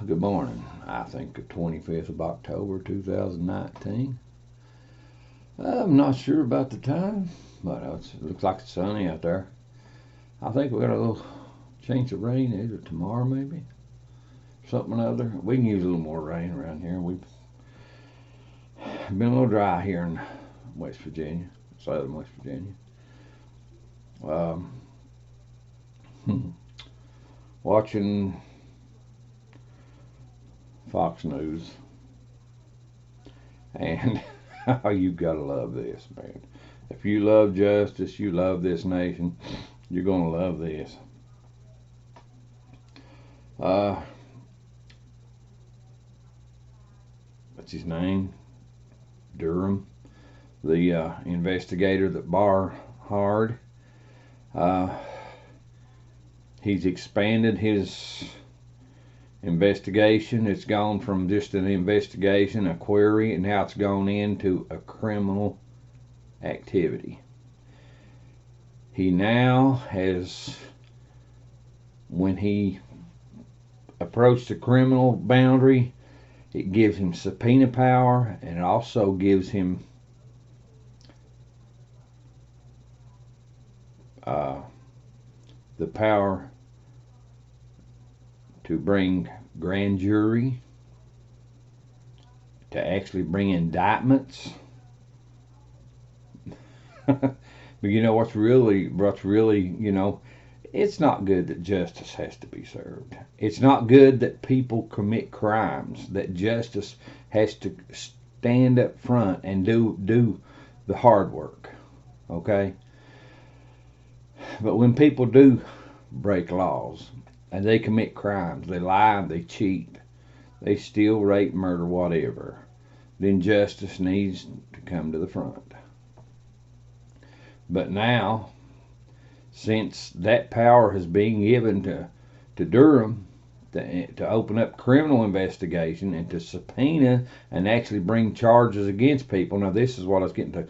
Good morning. I think the 25th of October 2019. I'm not sure about the time, but it looks like it's sunny out there. I think we got a little chance of rain either tomorrow, maybe. Something or other. We can use a little more rain around here. We've been a little dry here in West Virginia, southern West Virginia. Um, Watching Fox News, and you gotta love this, man. If you love justice, you love this nation, you're gonna love this. What's his name? Durham, the investigator that Barr hired. He's expanded his investigation. It's gone from just an investigation, a query, and now it's gone into a criminal activity. He now has, when he approached the criminal boundary, it gives him subpoena power, and it also gives him the power to bring grand jury, to actually bring indictments. But you know what's really, it's not good that justice has to be served. It's not good that people commit crimes, that justice has to stand up front and do the hard work. Okay? But when people do break laws and they commit crimes, they lie, they cheat, they steal, rape, murder, whatever, then justice needs to come to the front. But now, since that power has been given to Durham to open up criminal investigation and to subpoena and actually bring charges against people, now this is what I was getting to.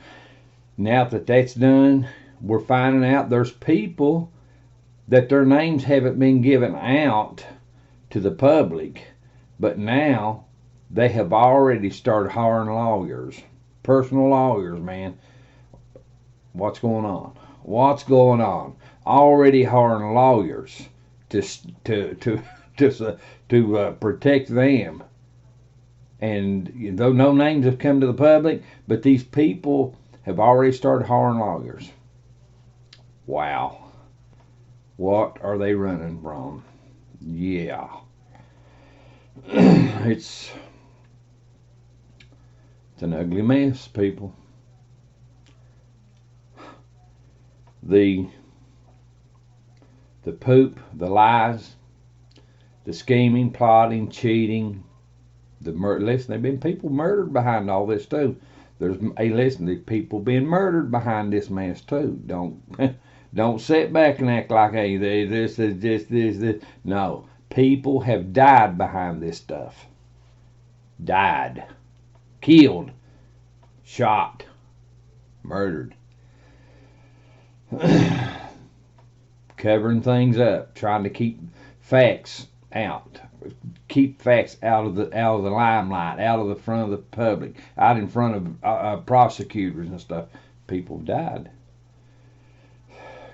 Now that that's done, we're finding out there's people that their names haven't been given out to the public, but now they have already started hiring lawyers, personal lawyers, man. What's going on? What's going on? Already hiring lawyers to protect them. And though no names have come to the public, but these people have already started hiring lawyers. Wow. What are they running from? Yeah. It's an ugly mess, people. The poop, the lies, the scheming, plotting, cheating, the murder. Listen, there've been people murdered behind all this too. There's people being murdered behind this mess too. Don't sit back and act like, hey, this is this. No, people have died behind this stuff. Died, killed, shot, murdered. Covering things up, trying to keep facts out, keep facts out of the limelight, out of the front of the public, out in front of prosecutors and stuff. People died.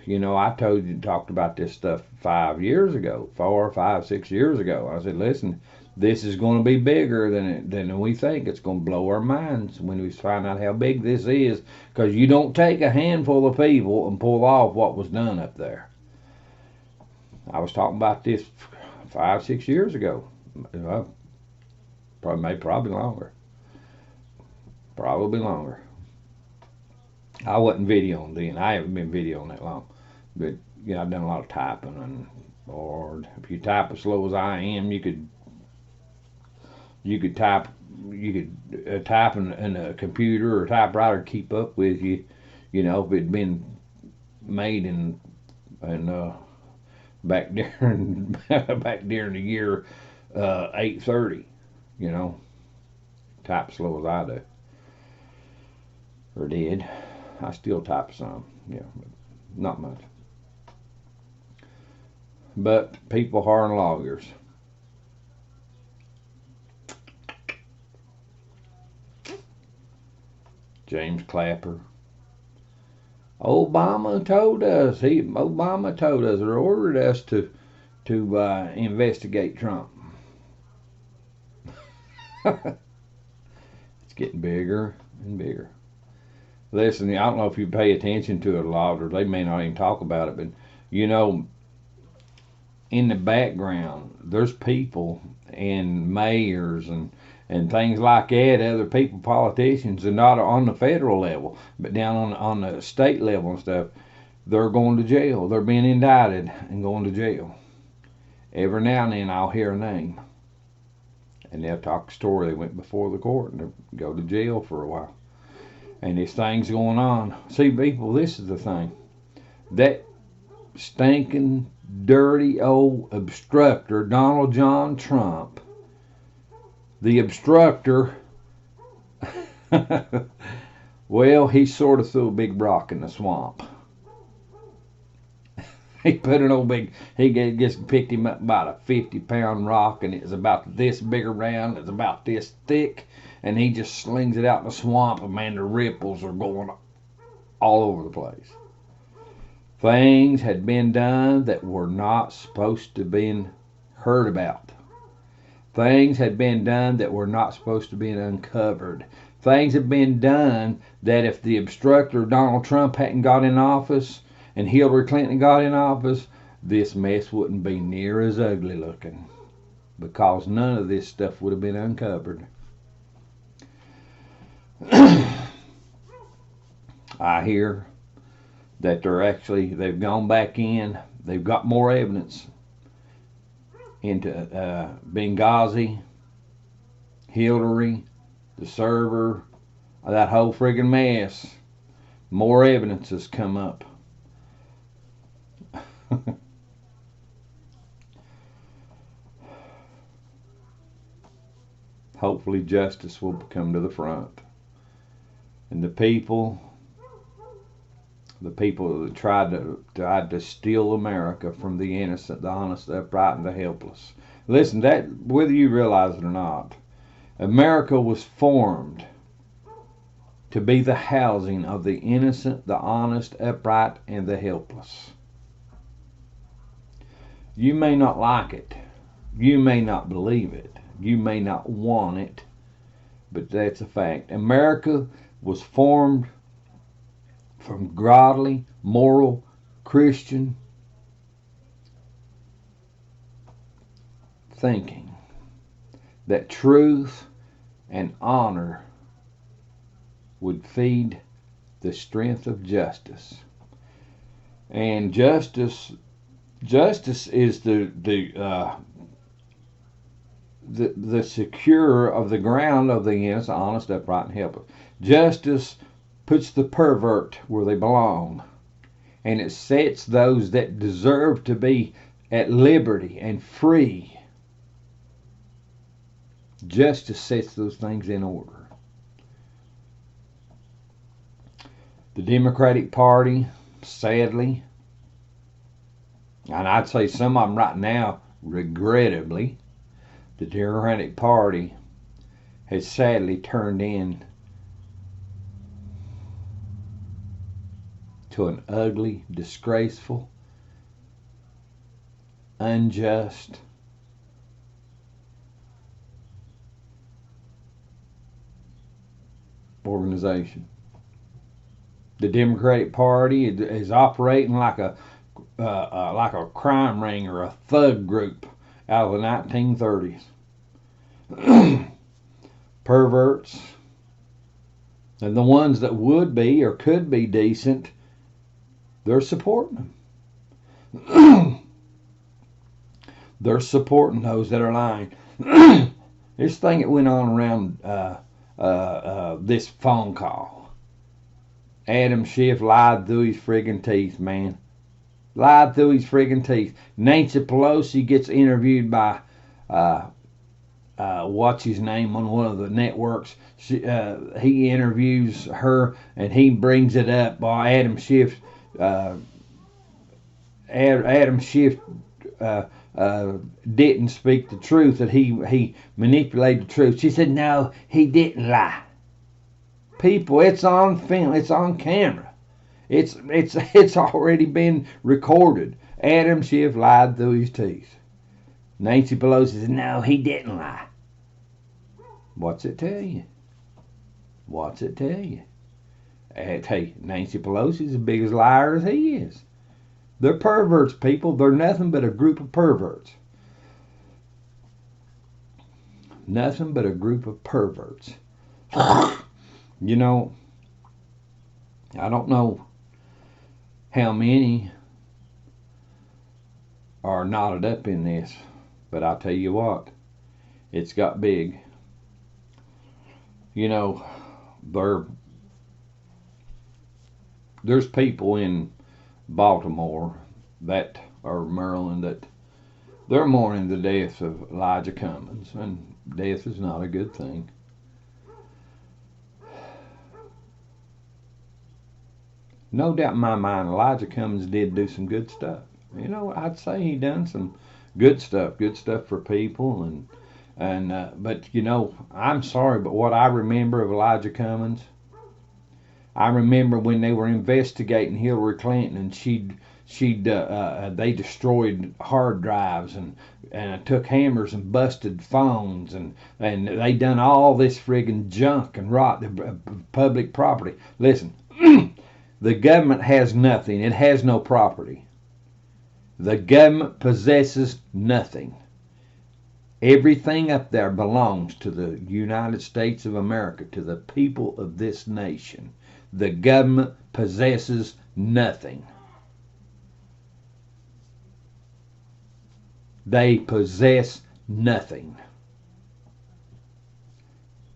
You know, I talked about this stuff 5 years ago, 4, 5, 6 years ago. I said, listen, this is going to be bigger than we think. It's going to blow our minds when we find out how big this is, because you don't take a handful of people and pull off what was done up there. I was talking about this 5, 6 years ago. Probably longer. Probably longer. I wasn't videoing then. I haven't been videoing that long. But, I've done a lot of typing. And Lord, if you type as slow as I am, you could type in a computer or typewriter to keep up with you. If it'd been made in back during the year 830, type as slow as I do, or did. I still type some, but not much. But people hiring lawyers. James Clapper. Obama told us or ordered us to investigate Trump. It's getting bigger and bigger. Listen, I don't know if you pay attention to it a lot, or they may not even talk about it, but you know, in the background, there's people and mayors and things like that, other people, politicians, and not on the federal level, but down on the state level and stuff. They're going to jail. They're being indicted and going to jail. Every now and then I'll hear a name, and they'll talk a story. They went before the court and they go to jail for a while. And this thing's going on. See, people, this is the thing. That stinking, dirty old obstructor, Donald John Trump, the obstructor, well, he sort of threw a big rock in the swamp. He put an old big, he just picked him up about a 50-pound rock, and it was about this big around, it's about this thick, and he just slings it out in the swamp, and man, the ripples are going all over the place. Things had been done that were not supposed to be heard about. Things had been done that were not supposed to be uncovered. Things had been done that if the obstructor Donald Trump hadn't got in office and Hillary Clinton got in office, this mess wouldn't be near as ugly looking, because none of this stuff would have been uncovered. I hear that they've gone back in, they've got more evidence into Benghazi, Hillary, the server, that whole friggin' mess. More evidence has come up. Hopefully justice will come to the front. And the people that tried to steal America from the innocent, the honest, the upright, and the helpless. Listen, that, whether you realize it or not, America was formed to be the housing of the innocent, the honest, upright, and the helpless. You may not like it. You may not believe it. You may not want it. But that's a fact. America was formed from godly, moral, Christian thinking that truth and honor would feed the strength of justice. And justice is the secure of the ground of the innocent, honest, upright, and helpless. Justice puts the pervert where they belong, and it sets those that deserve to be at liberty and free. Justice sets those things in order. The Democratic Party, sadly, and I'd say some of them right now, regrettably, the Democratic Party has sadly turned in to an ugly, disgraceful, unjust, organization. The Democratic Party is operating like a crime ring or a thug group out of the 1930s. Perverts, and the ones that would be or could be decent, they're supporting them. They're supporting those that are lying. This thing that went on around this phone call. Adam Schiff lied through his friggin' teeth, man. Lied through his friggin' teeth. Nancy Pelosi gets interviewed by what's his name on one of the networks. He interviews her and he brings it up. Boy, Adam Schiff didn't speak the truth, that he manipulated the truth. She said, no, he didn't lie. People, it's on film. It's on camera. It's already been recorded. Adam Schiff lied through his teeth. Nancy Pelosi says, no, he didn't lie. What's it tell you? What's it tell you? Hey, Nancy Pelosi's as big a liar as he is. They're perverts, people. They're nothing but a group of perverts. Nothing but a group of perverts. You know, I don't know how many are knotted up in this, but I'll tell you what, it's got big. You know, there's people in Baltimore that or Maryland that they're mourning the death of Elijah Cummings, and death is not a good thing. No doubt in my mind, Elijah Cummings did do some good stuff. You know, I'd say he done some good stuff for people, but you know, I'm sorry, but what I remember of Elijah Cummings, I remember when they were investigating Hillary Clinton, and they destroyed hard drives and took hammers and busted phones, and they done all this friggin' junk and rot the public property. Listen. The government has nothing. It has no property. The government possesses nothing. Everything up there belongs to the United States of America, to the people of this nation. The government possesses nothing. They possess nothing.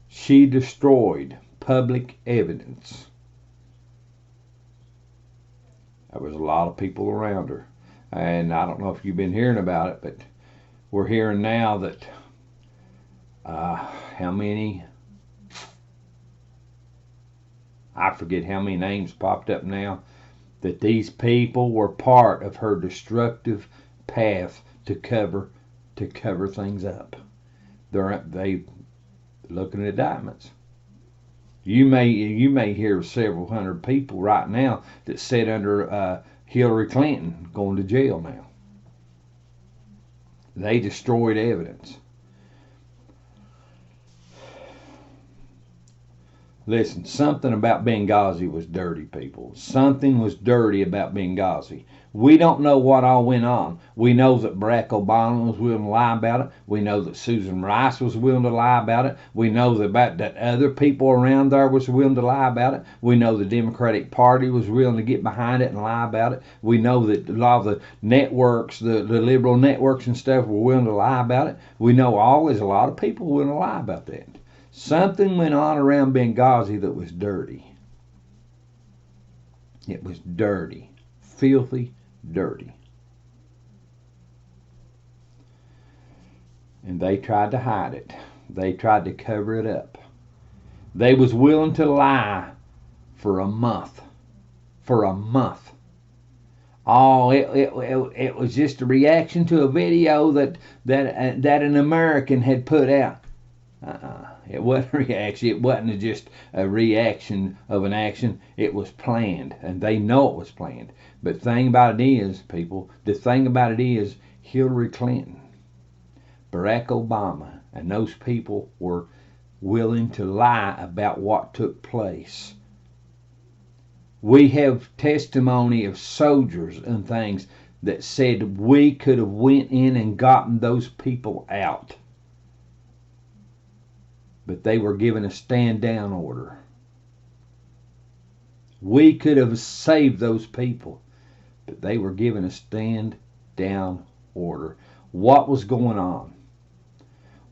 She destroyed public evidence. There was a lot of people around her. And I don't know if you've been hearing about it, but we're hearing now that how many, I forget how many names popped up now, that these people were part of her destructive path to cover things up. They looking at indictments. You may hear several hundred people right now that sit under Hillary Clinton going to jail now. They destroyed evidence. Listen, something about Benghazi was dirty, people. Something was dirty about Benghazi. We don't know what all went on. We know that Barack Obama was willing to lie about it. We know that Susan Rice was willing to lie about it. We know that other people around there was willing to lie about it. We know the Democratic Party was willing to get behind it and lie about it. We know that a lot of the networks, the liberal networks and stuff, were willing to lie about it. We know there's a lot of people willing to lie about that. Something went on around Benghazi that was dirty. It was dirty. Filthy dirty. And they tried to hide it. They tried to cover it up. They was willing to lie for a month. For a month. Oh, it was just a reaction to a video that an American had put out. It wasn't a reaction. It wasn't just a reaction of an action. It was planned, and they know it was planned. But the thing about it is, people, Hillary Clinton, Barack Obama, and those people were willing to lie about what took place. We have testimony of soldiers and things that said we could have went in and gotten those people out. But they were given a stand down order. We could have saved those people, but they were given a stand down order. What was going on?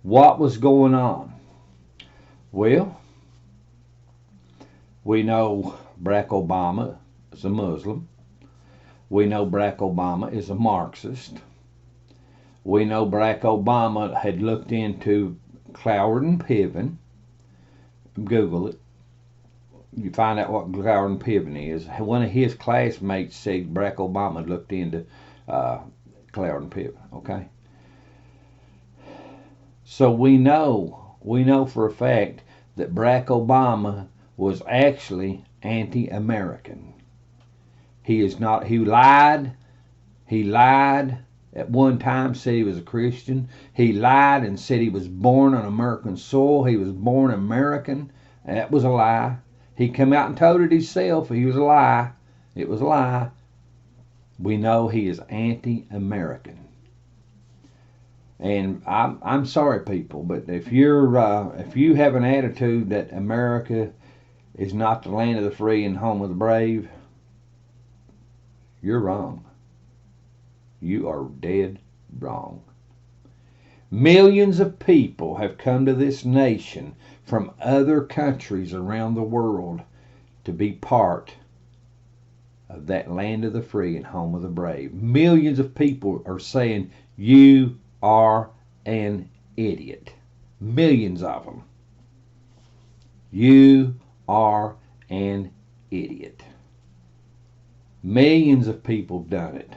What was going on? Well, we know Barack Obama is a Muslim. We know Barack Obama is a Marxist. We know Barack Obama had looked into Cloward and Piven. Google it. You find out what Cloward and Piven is. One of his classmates said Barack Obama looked into Cloward and Piven. Okay. So we know for a fact that Barack Obama was actually anti-American. He is not. He lied. He lied at one time, said he was a Christian. He lied and said he was born on American soil. He was born American. That was a lie. He come out and told it himself. He was a lie. It was a lie. We know he is anti-American. And I'm sorry, people, but if you have an attitude that America is not the land of the free and home of the brave, you're wrong. You are dead wrong. Millions of people have come to this nation from other countries around the world to be part of that land of the free and home of the brave. Millions of people are saying, you are an idiot. Millions of them. You are an idiot. Millions of people have done it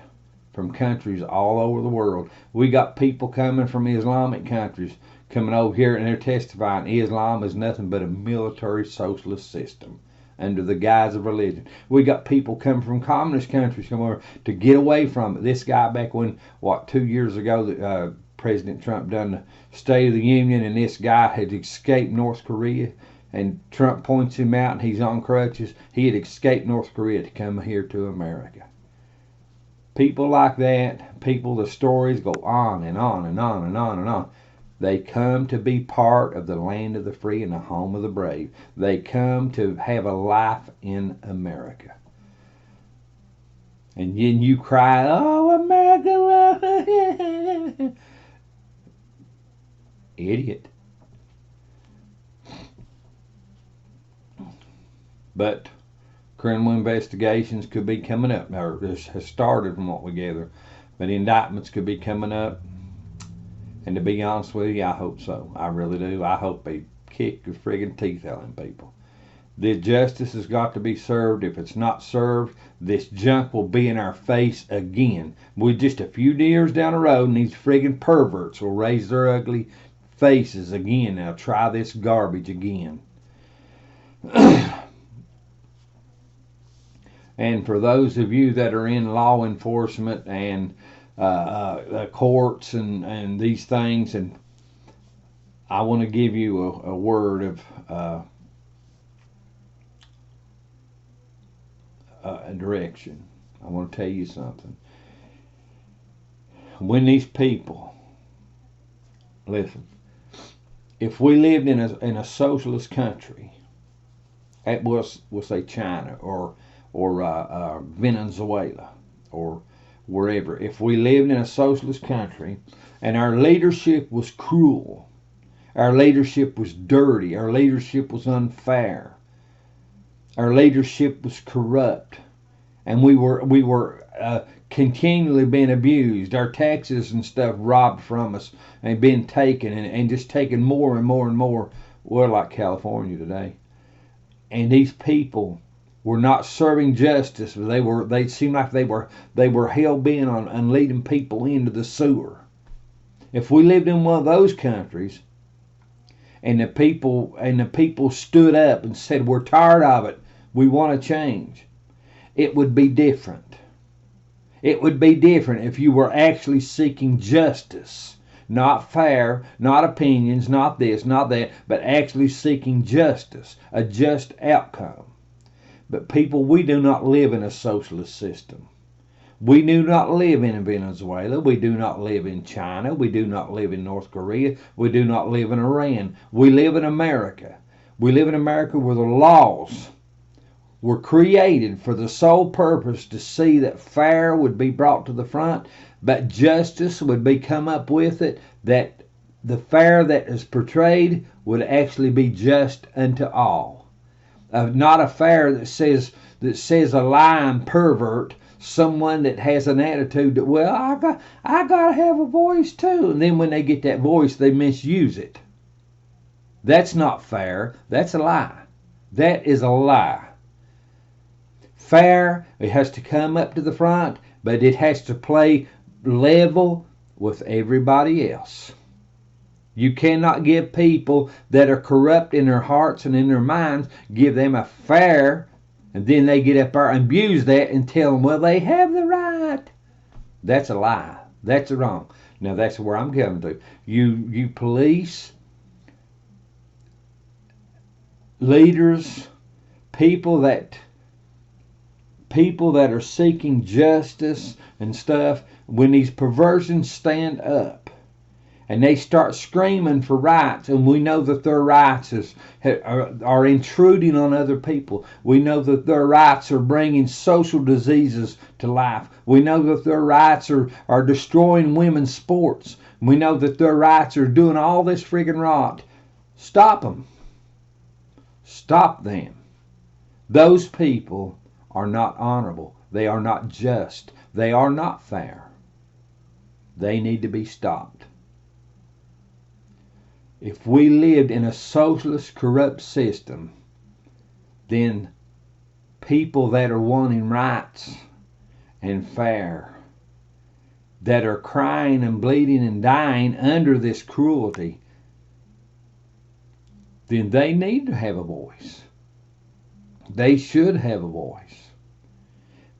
from countries all over the world. We got people coming from Islamic countries coming over here and they're testifying Islam is nothing but a military socialist system under the guise of religion. We got people coming from communist countries come over to get away from it. This guy back when, 2 years ago, President Trump done the State of the Union, and this guy had escaped North Korea, and Trump points him out and he's on crutches. He had escaped North Korea to come here to America. People like that, the stories go on and on and on and on and on. They come to be part of the land of the free and the home of the brave. They come to have a life in America. And then you cry, oh, America. Idiot. But criminal investigations could be coming up, or has started from what we gather. But indictments could be coming up. And to be honest with you, I hope so. I really do. I hope they kick the friggin' teeth out of them people. The justice has got to be served. If it's not served, this junk will be in our face again. We're just a few years down the road, and these friggin' perverts will raise their ugly faces again. They'll try this garbage again. And for those of you that are in law enforcement and courts and these things, and I want to give you a word of a direction. I want to tell you something. When these people, listen, if we lived in a socialist country, we'll say China or Venezuela or wherever, if we lived in a socialist country and our leadership was cruel, our leadership was dirty, our leadership was unfair, our leadership was corrupt, and we were continually being abused, our taxes and stuff robbed from us and being taken and just taken more and more and more, we're like California today. And these people were not serving justice. They seemed like they were hell-bent on leading people into the sewer. If we lived in one of those countries and the people stood up and said, we're tired of it, we want to change, it would be different. It would be different if you were actually seeking justice. Not fair, not opinions, not this, not that, but actually seeking justice, a just outcome. But people, we do not live in a socialist system. We do not live in Venezuela. We do not live in China. We do not live in North Korea. We do not live in Iran. We live in America. We live in America where the laws were created for the sole purpose to see that fair would be brought to the front, but justice would be come up with it, that the fair that is portrayed would actually be just unto all. Not a fair that says a lying pervert, someone that has an attitude that, well, I gotta have a voice too, and then when they get that voice, they misuse it. That's not fair. That's a lie. That is a lie. Fair, it has to come up to the front, but it has to play level with everybody else. You cannot give people that are corrupt in their hearts and in their minds, give them a fair, and then they get up there and abuse that and tell them, well, they have the right. That's a lie. That's wrong. Now that's where I'm coming to. You police, leaders, people that are seeking justice and stuff, when these perversions stand up and they start screaming for rights, and we know that their rights are intruding on other people. We know that their rights are bringing social diseases to life. We know that their rights are destroying women's sports. We know that their rights are doing all this friggin' rot. Stop them. Stop them. Those people are not honorable. They are not just. They are not fair. They need to be stopped. If we lived in a socialist, corrupt system, then people that are wanting rights and fair, that are crying and bleeding and dying under this cruelty, then they need to have a voice. They should have a voice.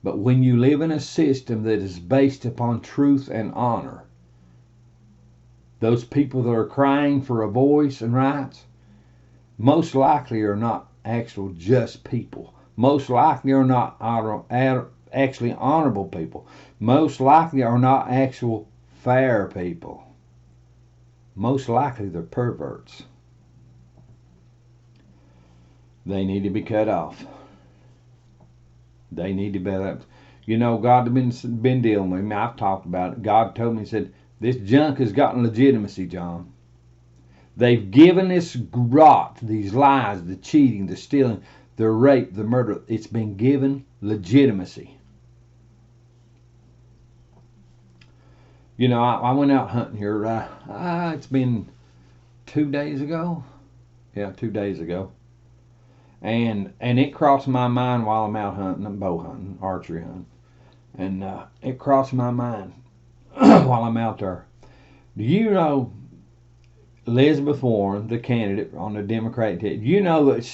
But when you live in a system that is based upon truth and honor, those people that are crying for a voice and rights, most likely are not actual just people. Most likely are not actually honorable people. Most likely are not actual fair people. Most likely they're perverts. They need to be cut off. They need to be up. You know, God has been dealing with me. I've talked about it. God told me, He said, this junk has gotten legitimacy, John. They've given this rot, these lies, the cheating, the stealing, the rape, the murder. It's been given legitimacy. You know, I went out hunting here. It's been 2 days ago. Yeah, 2 days ago. And it crossed my mind while I'm out hunting. I'm bow hunting, archery hunting. And it crossed my mind while I'm out there. Do you know Elizabeth Warren, the candidate on the Democratic ticket? You know that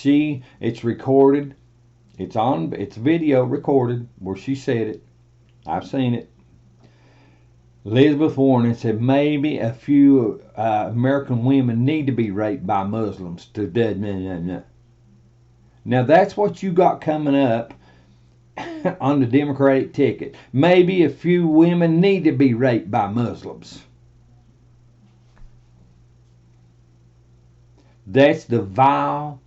it's recorded. It's video recorded where she said it. I've seen it. Elizabeth Warren had said maybe a few American women need to be raped by Muslims to dead. Now that's what you got coming up on the Democratic ticket. Maybe a few women need to be raped by Muslims. That's the vile,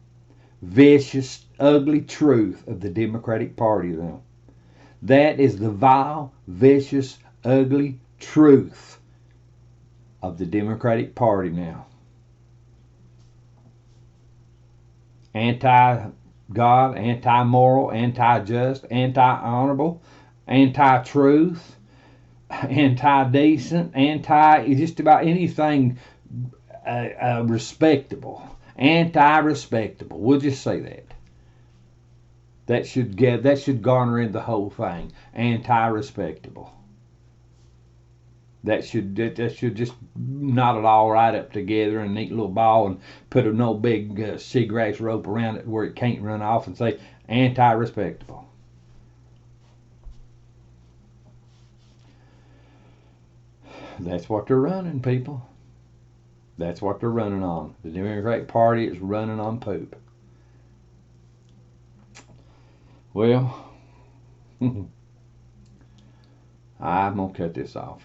vicious, ugly truth of the Democratic Party now. That is the vile, vicious, ugly truth of the Democratic Party now. Anti-God, anti-moral, anti-just, anti-honorable, anti-truth, anti-decent, just about anything respectable. Anti-respectable. We'll just say that. That should garner in the whole thing. Anti-respectable. That should just knot it all right up together in a neat little ball and put a no big seagrass rope around it where it can't run off and say anti-respectable. That's what they're running, people. That's what they're running on. The Democratic Party is running on poop. Well, I'm going to cut this off.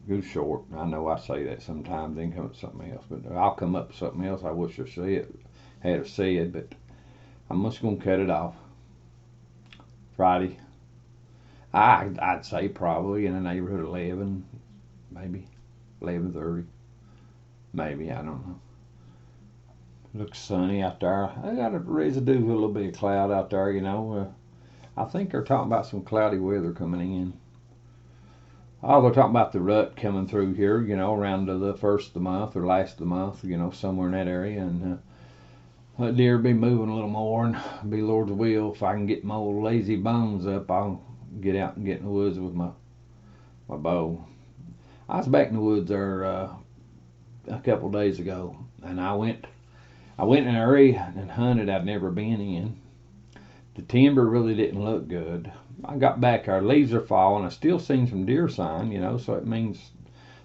Go short. I know I say that sometimes, then come up with something else. But I'll come up with something else I wish I had said, but I'm just going to cut it off. Friday. I'd say probably in the neighborhood of 11, maybe 11:30. Maybe, I don't know. Looks sunny out there. I got a residue of a little bit of cloud out there, you know. I think they're talking about some cloudy weather coming in. Oh, they're talking about the rut coming through here, you know, around the first of the month or last of the month, you know, somewhere in that area. And that deer be moving a little more, and be Lord's will. If I can get my old lazy bones up, I'll get out and get in the woods with my bow. I was back in the woods there a couple days ago, and I went in an area and hunted I'd never been in. The timber really didn't look good. I got back, our leaves are falling. I still seen some deer sign, so it means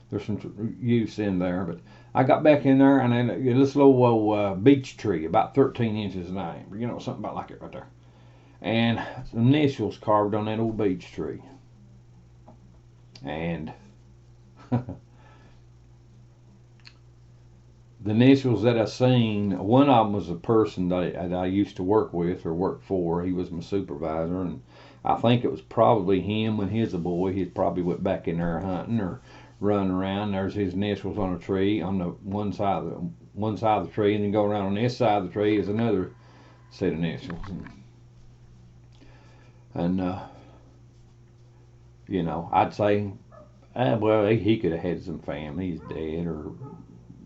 there's some use in there. But I got back in there, and then this little beech tree, about 13 inches in diameter, something about like it right there. And some initials carved on that old beech tree. And the initials that I seen, one of them was a person that I used to work with or work for. He was my supervisor, and I think it was probably him when he was a boy. He probably went back in there hunting or running around. There's his initials on a tree on the one side of the tree, and then go around on this side of the tree is another set of initials. And I'd say, well, he could have had some family. He's dead, or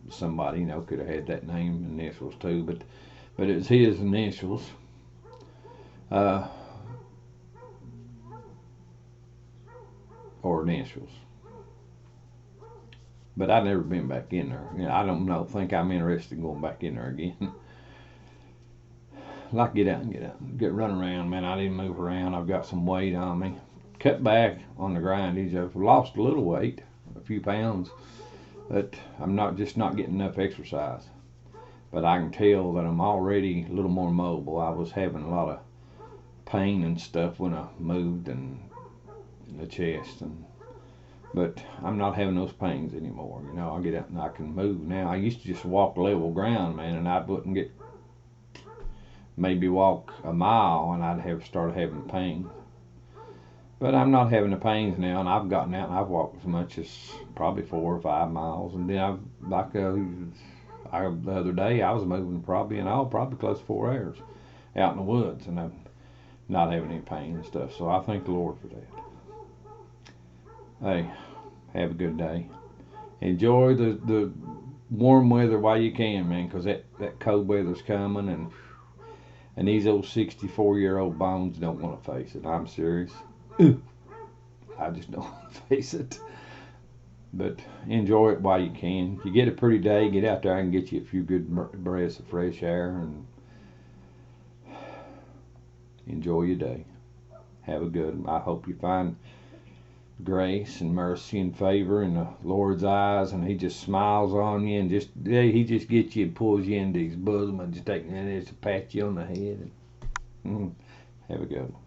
somebody could have had that name initials too, but it's his initials. Or initials. But I've never been back in there. I don't think I'm interested in going back in there again. I'd like to get out and get run around, man. I didn't move around. I've got some weight on me. Cut back on the grindage. I've lost a little weight, a few pounds, but I'm not getting enough exercise. But I can tell that I'm already a little more mobile. I was having a lot of pain and stuff when I moved and in the chest, but I'm not having those pains anymore. I get out and I can move now. I used to just walk level ground, man, and I wouldn't get maybe walk a mile and I'd started having pain. But I'm not having the pains now, and I've gotten out and I've walked as much as probably 4 or 5 miles, and then the other day I was moving probably close to 4 hours out in the woods, and I'm not having any pain and stuff. So I thank the Lord for that. Hey, have a good day. Enjoy the warm weather while you can, man, because that cold weather's coming, and these old 64-year-old bones don't want to face it. I'm serious. I just don't want to face it. But enjoy it while you can. If you get a pretty day, get out there and get you a few good breaths of fresh air and enjoy your day. Have a good one. I hope you find grace and mercy and favor in the Lord's eyes, and He just smiles on you, and He just gets you and pulls you into His bosom and just pat you on the head. Have a good one.